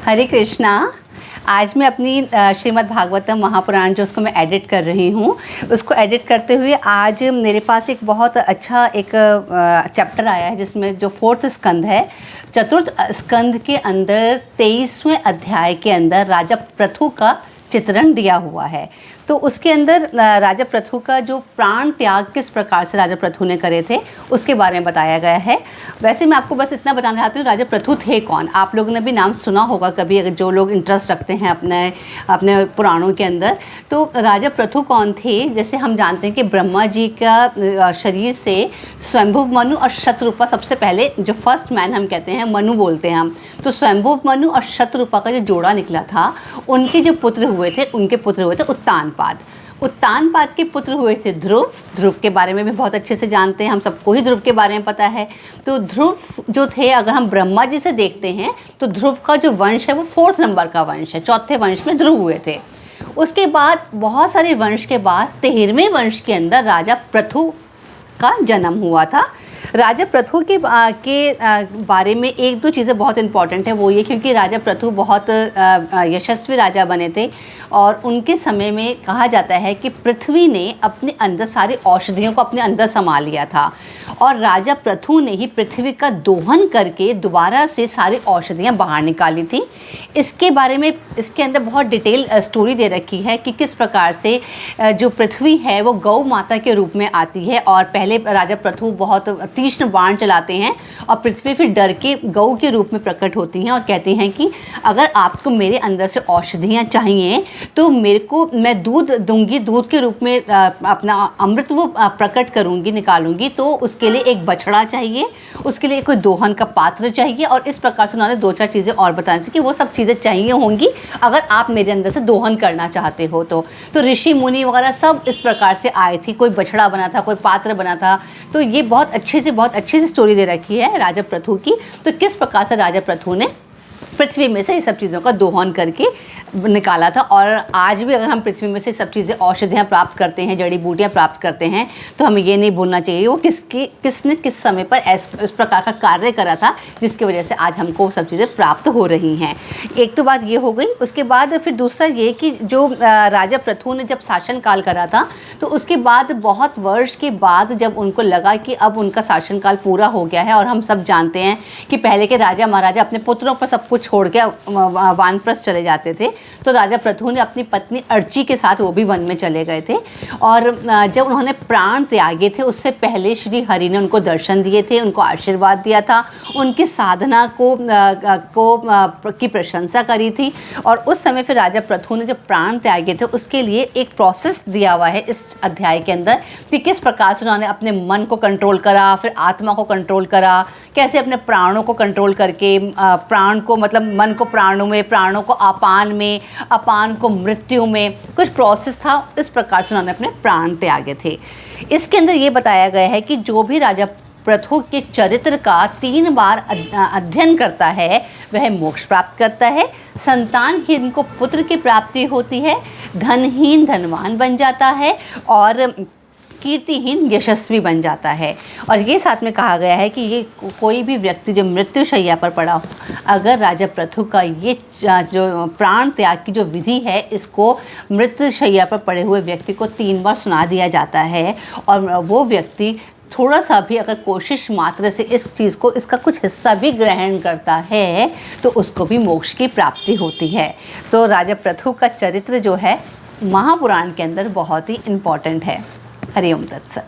हरे कृष्णा। आज मैं अपनी श्रीमद् भागवतम महापुराण जो उसको मैं एडिट कर रही हूँ, उसको एडिट करते हुए आज मेरे पास एक बहुत अच्छा एक चैप्टर आया है जिसमें जो 4th स्कंद है, चतुर्थ स्कंद के अंदर 23वें अध्याय के अंदर राजा पृथु का चित्रण दिया हुआ है। तो उसके अंदर राजा पृथु का जो प्राण त्याग किस प्रकार से राजा पृथु ने करे थे उसके बारे में बताया गया है। वैसे मैं आपको बस इतना बताना चाहती हूँ, राजा पृथु थे कौन। आप लोगों ने भी नाम सुना होगा कभी, अगर जो लोग इंटरेस्ट रखते हैं अपने पुराणों के अंदर। तो राजा पृथु कौन थे, जैसे हम जानते हैं कि ब्रह्मा जी का शरीर से स्वयंभुव मनु और शतरूपा, सबसे पहले जो फर्स्ट मैन हम कहते हैं मनु बोलते हैं हम, तो स्वयंभुव मनु और शतरूपा का जो जोड़ा निकला था, उनके जो पुत्र हुए थे उत्तानपाद। उत्तानपाद के पुत्र हुए थे ध्रुव। ध्रुव के बारे में भी बहुत अच्छे से जानते हैं, हम सबको ही ध्रुव के बारे में पता है। तो ध्रुव जो थे, अगर हम ब्रह्मा जी से देखते हैं तो ध्रुव का जो वंश है वो 4th नंबर का वंश है, 4थे वंश में ध्रुव हुए थे। उसके बाद बहुत सारे वंश के बाद 13वें वंश के अंदर राजा पृथु का जन्म हुआ था। राजा पृथु के बारे में एक दो चीज़ें बहुत इंपॉर्टेंट है, वो ये क्योंकि राजा पृथु बहुत यशस्वी राजा बने थे और उनके समय में कहा जाता है कि पृथ्वी ने अपने अंदर सारी औषधियों को अपने अंदर समा लिया था और राजा पृथु ने ही पृथ्वी का दोहन करके दोबारा से सारी औषधियाँ बाहर निकाली थी। इसके बारे में इसके अंदर बहुत डिटेल स्टोरी दे रखी है कि किस प्रकार से जो पृथ्वी है वो गौ माता के रूप में आती है और पहले राजा पृथु बहुत तीक्ष्ण बाण चलाते हैं और पृथ्वी फिर डर के गौ के रूप में प्रकट होती हैं और कहती हैं कि अगर आपको मेरे अंदर से औषधियाँ चाहिए तो मेरे को, मैं दूध दूंगी, दूध के रूप में अपना अमृत वो प्रकट करूंगी, निकालूंगी। तो उसके लिए एक बछड़ा चाहिए, उसके लिए कोई दोहन का पात्र चाहिए और इस प्रकार से उन्होंने 2-4 चीज़ें और बताई थी कि वो सब चीज़ें चाहिए होंगी अगर आप मेरे अंदर से दोहन करना चाहते हो। तो ऋषि मुनि वगैरह सब इस प्रकार से आए थे, कोई बछड़ा बना था, कोई पात्र बना था। तो ये बहुत अच्छी सी स्टोरी दे रखी है राजा पृथु की। तो किस प्रकार से राजा पृथु ने पृथ्वी में से ये सब चीज़ों का दोहन करके निकाला था। और आज भी अगर हम पृथ्वी में से सब चीज़ें औषधियाँ प्राप्त करते हैं, जड़ी बूटियाँ प्राप्त करते हैं, तो हमें ये नहीं भूलना चाहिए वो किसने किस समय पर इस प्रकार का कार्य करा था जिसकी वजह से आज हमको सब चीज़ें प्राप्त हो रही हैं। एक तो बात ये हो गई। उसके बाद फिर दूसरा ये कि जो राजा पृथु ने जब शासन काल करा था तो उसके बाद बहुत वर्ष के बाद जब उनको लगा कि अब उनका शासनकाल पूरा हो गया है, और हम सब जानते हैं कि पहले के राजा महाराजा अपने पुत्रों पर सब कुछ छोड़ के वानप्रस्थ चले जाते थे, तो राजा पृथु ने अपनी पत्नी अर्ची के साथ वो भी वन में चले गए थे। और जब उन्होंने प्राण त्यागे थे उससे पहले श्री हरि ने उनको दर्शन दिए थे, उनको आशीर्वाद दिया था, उनकी साधना की प्रशंसा करी थी। और उस समय फिर राजा पृथु ने जब प्राण त्यागे थे उसके लिए एक प्रोसेस दिया हुआ है इस अध्याय के अंदर कि किस प्रकार से उन्होंने अपने मन को कंट्रोल करा, फिर आत्मा को कंट्रोल करा, कैसे अपने प्राणों को कंट्रोल करके प्राण को, मतलब मन को प्राणों में, प्राणों को अपान में, अपान को मृत्यु में, कुछ प्रोसेस था। इस प्रकार से उन्होंने अपने प्राण त्यागे थे। इसके अंदर ये बताया गया है कि जो भी राजा पृथु के चरित्र का 3 बार अध्ययन करता है वह मोक्ष प्राप्त करता है, संतानहीन को पुत्र की प्राप्ति होती है, धनहीन धनवान बन जाता है और कीर्तिहीन यशस्वी बन जाता है। और ये साथ में कहा गया है कि ये कोई भी व्यक्ति जो मृत्यु शैया पर पड़ा हो, अगर राजा पृथु का ये जो प्राण त्याग की जो विधि है, इसको मृत्यु शैया पर पड़े हुए व्यक्ति को 3 बार सुना दिया जाता है और वो व्यक्ति थोड़ा सा भी अगर कोशिश मात्र से इस चीज़ को, इसका कुछ हिस्सा भी ग्रहण करता है तो उसको भी मोक्ष की प्राप्ति होती है। तो राजा पृथु का चरित्र जो है महापुराण के अंदर बहुत ही इम्पॉर्टेंट है। हरि ओम तत्सत।